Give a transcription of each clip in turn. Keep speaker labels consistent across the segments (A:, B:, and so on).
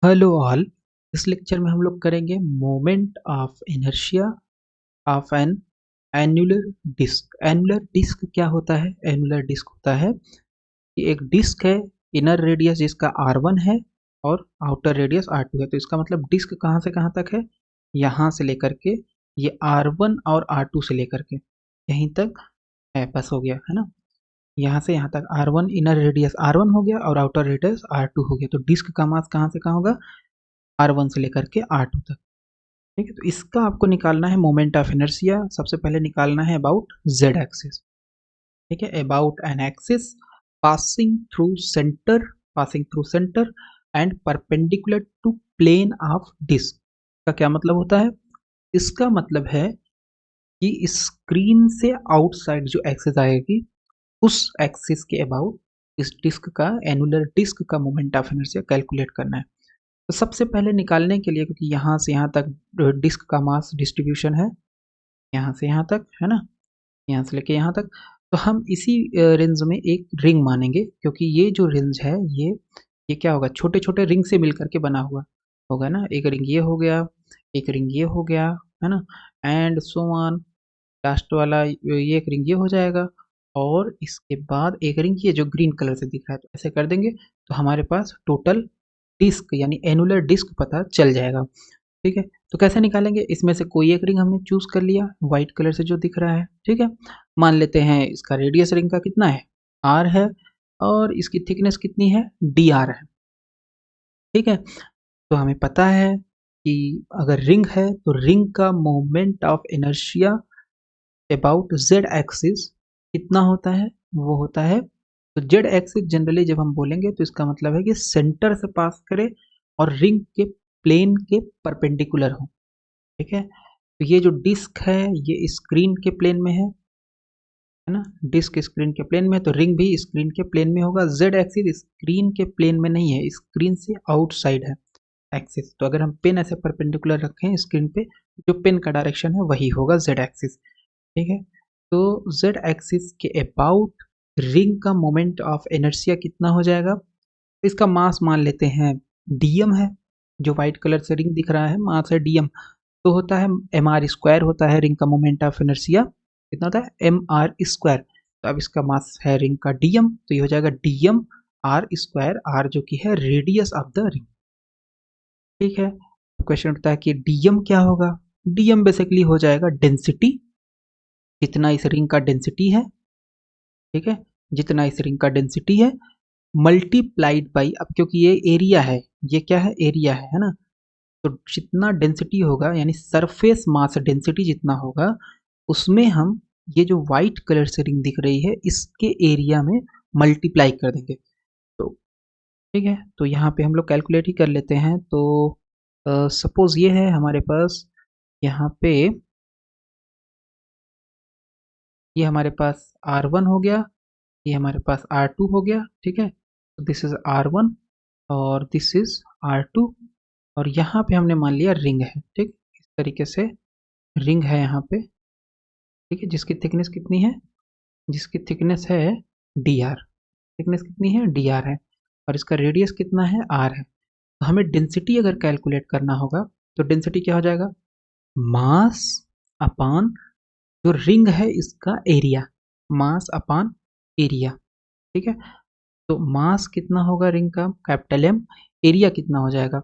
A: Hello all. इस lecture में हम लोग करेंगे moment of inertia of an annular disc. Annular disc क्या होता है? एन्युलर डिस्क होता है कि एक डिस्क है, इनर रेडियस जिसका R1 है और आउटर रेडियस R2 है। तो इसका मतलब डिस्क कहाँ से कहाँ तक है? यहाँ से लेकर के ये R1 और R2 से लेकर के यहीं तक है, बस हो गया है ना। यहाँ से यहाँ तक R1 इनर रेडियस R1 हो गया और आउटर रेडियस R2 हो गया। तो डिस्क का मास कहाँ से कहाँ होगा? R1 से लेकर के R2 तक। ठीक है, तो इसका आपको निकालना है मोमेंट ऑफ इनर्शिया। सबसे पहले निकालना है अबाउट जेड एक्सिस। ठीक है, about an axis passing through centre, passing through centre and perpendicular to plane of disc. का क्या मतलब होता है? इसका मतलब है कि स्क्रीन से आउटसाइड जो एक्सिस आएगी उस एक्सिस के अबाउट इस डिस्क का, एनुलर डिस्क का मोमेंट ऑफ इनर्शिया कैलकुलेट करना है। तो सबसे पहले निकालने के लिए, क्योंकि यहाँ से यहाँ तक डिस्क का मास डिस्ट्रीब्यूशन है, यहाँ से यहाँ तक है ना, यहाँ से लेके यहाँ तक, तो हम इसी रेंज में एक रिंग मानेंगे, क्योंकि ये जो रेंज है ये क्या होगा? छोटे छोटे रिंग से मिल करके बना हुआ होगा ना। एक रिंग ये हो गया, एक रिंग ये हो गया, है ना, एंड सो ऑन। लास्ट वाला ये एक रिंग ये हो जाएगा और इसके बाद एक रिंग ये जो ग्रीन कलर से दिख रहा है। तो ऐसे कर देंगे तो हमारे पास टोटल डिस्क यानी एनुलर डिस्क पता चल जाएगा। ठीक है, तो कैसे निकालेंगे? इसमें से कोई एक रिंग हमने चूज कर लिया व्हाइट कलर से जो दिख रहा है। ठीक है, मान लेते हैं इसका रेडियस रिंग का कितना है? R है और इसकी थिकनेस कितनी है? DR है। ठीक है, तो हमें पता है कि अगर रिंग है तो रिंग का moment of inertia about Z axis कितना होता है? वो होता है, तो जेड एक्सिस जनरली जब हम बोलेंगे तो इसका मतलब है कि सेंटर से पास करे और रिंग के प्लेन के परपेंडिकुलर हो। ठीक है, तो ये जो डिस्क है ये स्क्रीन के प्लेन में है ना। डिस्क स्क्रीन के प्लेन में है तो रिंग भी स्क्रीन के प्लेन में होगा। जेड एक्सिस स्क्रीन के प्लेन में नहीं है, स्क्रीन से आउटसाइड है एक्सिस। तो अगर हम पेन ऐसे परपेंडिकुलर रखें स्क्रीन पे, जो पेन का डायरेक्शन है वही होगा जेड एक्सिस। ठीक है, तो जेड एक्सिस के अबाउट रिंग का मोमेंट ऑफ इनर्शिया कितना हो जाएगा? इसका मास मान लेते हैं डीएम है, जो व्हाइट कलर से रिंग दिख रहा है मास है डीएम। तो होता है mr² होता है रिंग का मोमेंट ऑफ इनर्शिया। कितना होता है? mr²। तो अब इसका मास है रिंग का डीएम, तो ये हो जाएगा डीएम R², R जो कि है रेडियस ऑफ द रिंग। ठीक है, क्वेश्चन उठता है कि डीएम क्या होगा? डीएम बेसिकली हो जाएगा डेंसिटी, जितना इस रिंग का डेंसिटी है। ठीक है, जितना इस रिंग का डेंसिटी है मल्टीप्लाइड बाई, अब क्योंकि ये एरिया है, ये क्या है? एरिया है ना। तो जितना डेंसिटी होगा यानी सरफेस मास डेंसिटी जितना होगा उसमें हम ये जो व्हाइट कलर से रिंग दिख रही है इसके एरिया में मल्टीप्लाई कर देंगे। तो ठीक है, तो यहाँ पे हम लोग कैलकुलेट ही कर लेते हैं। तो सपोज ये है हमारे पास, यहाँ पे ये हमारे पास R1 हो गया, ये हमारे पास R2 हो गया। ठीक है, तो दिस इज R1 और दिस इज R2 और यहाँ पे हमने मान लिया रिंग है। ठीक, इस तरीके से रिंग है यहाँ पे। ठीक है, जिसकी थिकनेस कितनी है? जिसकी थिकनेस है DR। थिकनेस कितनी है? DR है और इसका रेडियस कितना है? R है। तो हमें डेंसिटी अगर कैलकुलेट करना होगा तो डेंसिटी क्या हो जाएगा? मास अपान जो रिंग है इसका एरिया, मास अपान एरिया। ठीक है, तो मास कितना होगा रिंग का? Capital M। एरिया कितना हो जाएगा?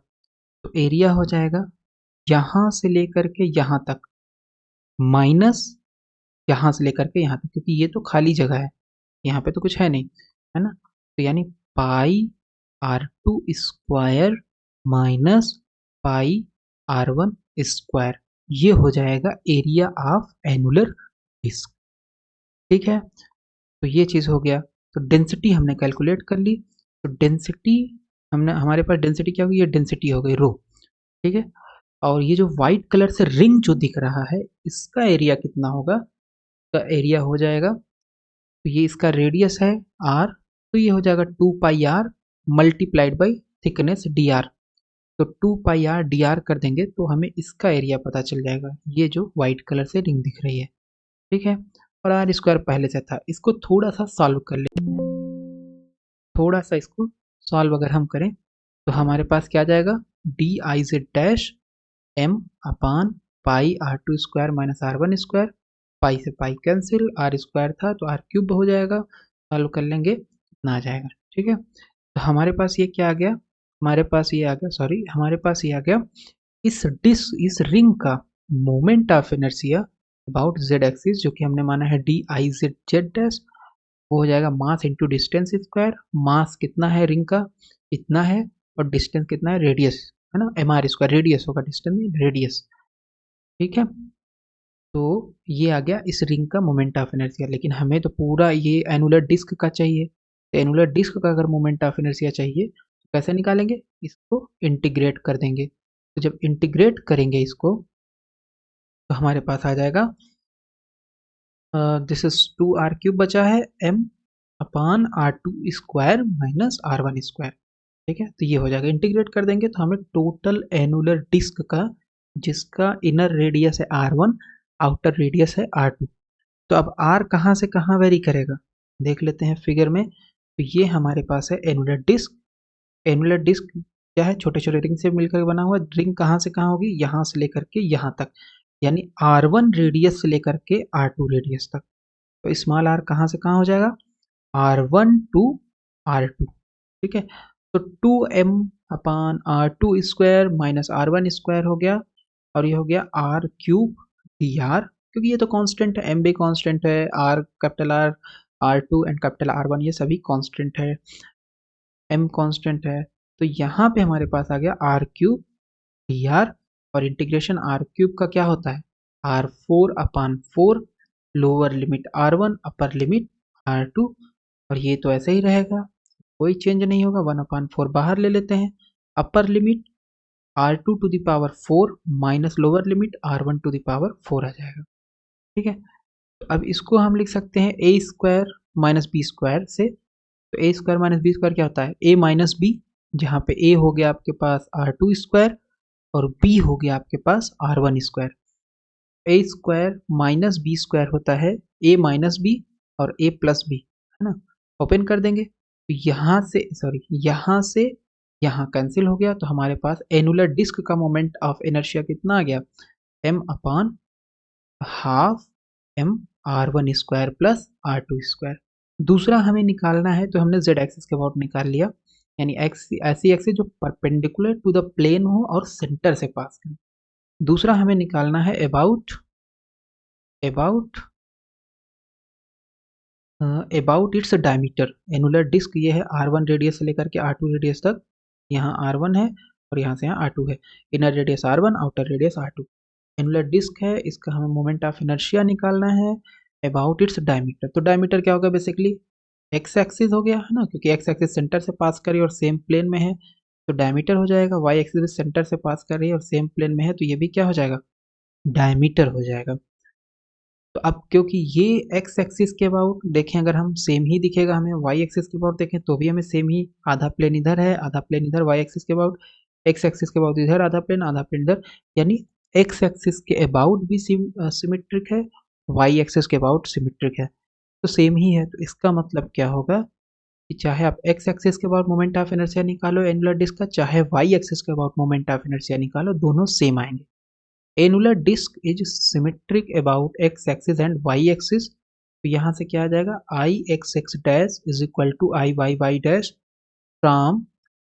A: तो एरिया हो जाएगा यहाँ से लेकर के यहाँ तक माइनस यहाँ से लेकर के यहाँ तक, क्योंकि ये तो खाली जगह है, यहाँ पे तो कुछ है नहीं, है ना। तो यानी πr² माइनस πr1², ये हो जाएगा एरिया ऑफ एनुलर डिस्क। ठीक है, तो ये चीज़ हो गया। तो डेंसिटी हमने कैलकुलेट कर ली। तो डेंसिटी हमने, हमारे पास डेंसिटी क्या होगी? ये डेंसिटी हो गई रो। ठीक है, और ये जो व्हाइट कलर से रिंग जो दिख रहा है इसका एरिया कितना होगा? का एरिया हो जाएगा, तो ये इसका रेडियस है R, तो ये हो जाएगा 2πr multiplied by thickness DR। तो 2πr dr कर देंगे तो हमें इसका एरिया पता चल जाएगा, ये जो व्हाइट कलर से रिंग दिख रही है। ठीक है, और R² पहले से था, इसको थोड़ा सा सॉल्व कर लेते हैं। थोड़ा सा इसको सॉल्व अगर हम करें तो हमारे पास क्या आ जाएगा, D I Z dash M upon pi R two square minus R one square, pi से पाई कैंसिल, आर स्क्वायर था तो आर क्यूब हो जाएगा, सॉल्व कर लेंगे इतना आ जाएगा। ठीक है, तो हमारे पास ये क्या आ गया, हमारे पास ये आ गया, सॉरी हमारे पास ये आ गया इस रिंग का moment of inertia about Z axis, जो कि हमने माना है D I Z Z dash, वो हो जाएगा मास इंटू डिस्टेंस स्क्वायर। मास कितना है रिंग का, इतना है, और डिस्टेंस कितना है, रेडियस है ना, एम आर स्क्वायर, रेडियस होगा, डिस्टेंस में रेडियस। ठीक है, तो ये आ गया इस रिंग का मोमेंट ऑफ इनर्शिया, लेकिन हमें तो पूरा ये एनुलर डिस्क का चाहिए। तो एनुलर डिस्क का अगर मोमेंट ऑफ इनर्शिया चाहिए तो कैसे निकालेंगे, इसको इंटीग्रेट कर देंगे। तो जब इंटीग्रेट करेंगे इसको तो हमारे पास आ जाएगा this is two R cube बचा है, M upon R two square minus R one square. ठीक है, तो ये हो जाएगा, इंटीग्रेट कर देंगे तो हमें टोटल एनुलर डिस्क का, जिसका इनर रेडियस है आर वन, आउटर रेडियस है आर टू, तो अब आर कहाँ से कहाँ वेरी करेगा देख लेते हैं फिगर में। तो ये हमारे पास है एनुलर डिस्क। एनुलर डिस्क क्या है, छोटे छोटे रिंग से मिलकर बना हुआ। रिंग कहाँ से कहाँ होगी, यहाँ से लेकर के यहाँ तक, यानी आर वन रेडियस से लेकर के आर टू रेडियस तक। तो स्मॉल आर कहाँ से कहाँ हो जाएगा, R one to R two. ठीक है, तो two M upon R two square minus R one square हो गया, और ये हो गया आर क्यूब डी आर, क्योंकि ये तो कांस्टेंट है, एम भी कांस्टेंट है, R capital R two and capital R one ये सभी कांस्टेंट है, एम कांस्टेंट है। तो यहाँ पे हमारे पास आ गया आर क्यूब डी आर, और इंटीग्रेशन आर क्यूब का क्या होता है, R four upon four, lower limit R one upper limit R two, और ये तो ऐसे ही रहेगा, कोई चेंज नहीं होगा। वन अपान फोर बाहर ले लेते हैं, upper limit R two to the power four minus lower limit R one to the power four आ जाएगा। ठीक है, तो अब इसको हम लिख सकते हैं ए स्क्वायर माइनस बी स्क्वायर से। तो ए स्क्वायर माइनस बी स्क्वायर क्या होता है, ए माइनस बी, जहाँ पे ए हो गया आपके पास आर टू स्क्वायर और बी हो गया आपके पास R one square. A square minus B square होता है ए माइनस बी और ए प्लस बी, है ना, ओपन कर देंगे तो यहाँ से, सॉरी यहाँ से यहाँ कैंसिल हो गया, तो हमारे पास एनुलर डिस्क का मोमेंट ऑफ इनर्शिया कितना आ गया, M upon half M R one square plus R two square. दूसरा हमें निकालना है, तो हमने जेड एक्सिस के अबाउट निकाल लिया, यानी एक्स ऐसी एक्सिस जो परपेंडिकुलर टू द प्लेन हो और सेंटर से पास करे। दूसरा हमें निकालना है about about about its diameter. Annular disc ये है आर वन रेडियस से लेकर के आर टू रेडियस तक, यहाँ आर वन है और यहाँ से यहाँ आर टू है, inner radius R one outer radius R two. Annular disc है, इसका हमें मोमेंट ऑफ इनर्शिया निकालना है अबाउट इट्स डायमीटर। तो डायमीटर क्या होगा, बेसिकली एक्स एक्सिस हो गया है ना, क्योंकि एक्स एक्सिस सेंटर से पास कर रही है और सेम प्लेन में है, तो डायमीटर हो जाएगा। वाई एक्सिस सेंटर से पास कर रही है और सेम प्लेन में है, तो ये भी क्या हो जाएगा, डायमीटर हो जाएगा। तो अब क्योंकि ये एक्स एक्सिस के अबाउट देखें, अगर हम सेम ही दिखेगा हमें, वाई एक्सिस के अबाउट देखें तो भी हमें सेम ही, आधा प्लेन इधर है आधा प्लेन इधर, वाई एक्सिस के अबाउट, एक्स एक्सिस के अबाउट इधर आधा प्लेन इधर, यानी एक्स एक्सिस के अबाउट भी सिमेट्रिक है, वाई एक्सिस के अबाउट सिमेट्रिक है, तो सेम ही है। तो इसका मतलब क्या होगा कि चाहे आप एक्स एक्सिस के अबाउट मोमेंट ऑफ इनर्शिया निकालो एनुलर डिस्क का, चाहे वाई एक्सिस के अबाउट मोमेंट ऑफ इनर्शिया निकालो, दोनों सेम आएंगे। Annular disc is symmetric about X axis and Y axis. तो यहाँ से क्या आ जाएगा, I X X dash is equal to I Y Y dash from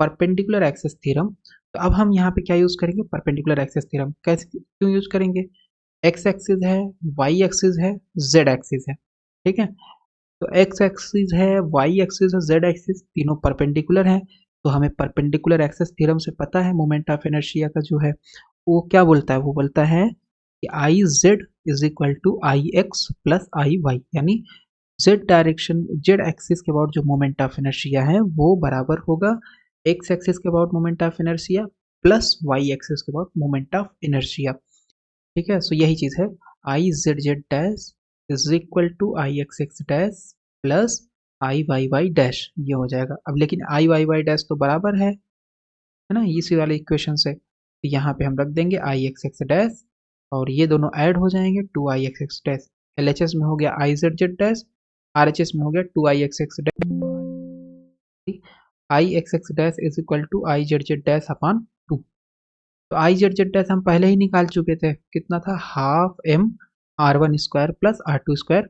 A: perpendicular axis theorem. तो अब हम यहाँ पे क्या यूज करेंगे, परपेंडिकुलर एक्सिस थ्योरम। कैसे क्यों यूज करेंगे, एक्स एक्सिस है, वाई एक्सिस है, जेड एक्सिस है। ठीक है, तो एक्स एक्सिस है, वाई एक्सिस है, जेड एक्सिस, तीनों परपेंडिकुलर है। तो हमें परपेंडिकुलर एक्सिस थ्योरम से पता है मोमेंट ऑफ इनर्शिया का जो है वो क्या बोलता है, वो बोलता है कि I Z is equal to I X plus I Y, यानी जेड डायरेक्शन, जेड एक्सिस के अबाउट जो मोमेंट ऑफ इनर्शिया है वो बराबर होगा एक्स एक्सिस के about moment of inertia plus Y axis के अबाउट मोमेंट ऑफ इनर्शिया। ठीक है, सो यही चीज है, I Z Z dash is equal to I X X dash plus I Y Y dash, ये हो जाएगा। अब लेकिन आई वाई वाई डैश तो बराबर है ना, इसी वाले इक्वेशन से, तो यहाँ पे हम रख देंगे आई एक्स एक्स डैश, और ये दोनों ऐड हो जाएंगे, two I X X dash, L H S में हो गया I Z Z dash, R H S में हो गया two I X X dash I X X dash is equal to I Z Z dash upon 2। तो आई Z Z dash हम पहले ही निकाल चुके थे, कितना था, half M R one square plus R two square.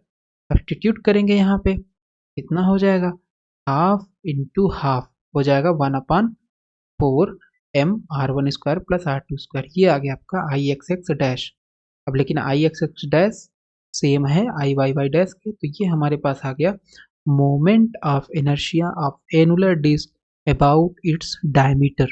A: Substitute करेंगे यहाँ पे, कितना हो जाएगा, हाफ इंटू हाफ हो जाएगा 1/4 M R one square plus R two square. ये आ गया आपका आई एक्स एक्स डैश। अब लेकिन आई एक्स एक्स डैश सेम है आई वाई वाई डैश के, तो ये हमारे पास आ गया moment of inertia of annular disc about its diameter.